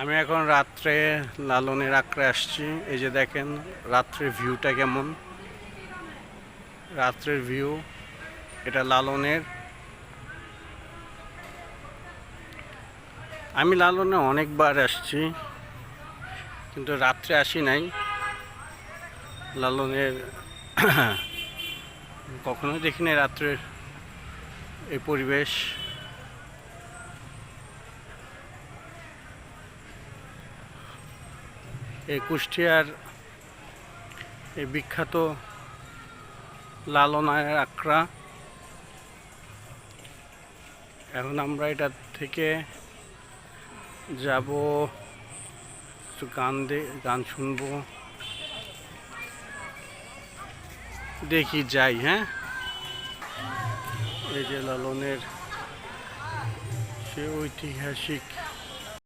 আমি এখন রাত্রে লালনের আঁকড়ে আসছি। এই যে দেখেন রাত্রের ভিউটা কেমন, রাত্রের ভিউ। এটা লালনের। আমি লালনে অনেকবার আসছি, কিন্তু রাত্রে আসি নাই লালনের। কখনোই দেখিনি রাত্রের এই পরিবেশ। এই কুষ্টিয়ার এই বিখ্যাত লালনের আখড়া। এখন আমরা এটা থেকে যাব, একটু গান শুনবো, দেখি যাই। হ্যাঁ, এই যে লালনের সে ঐতিহাসিক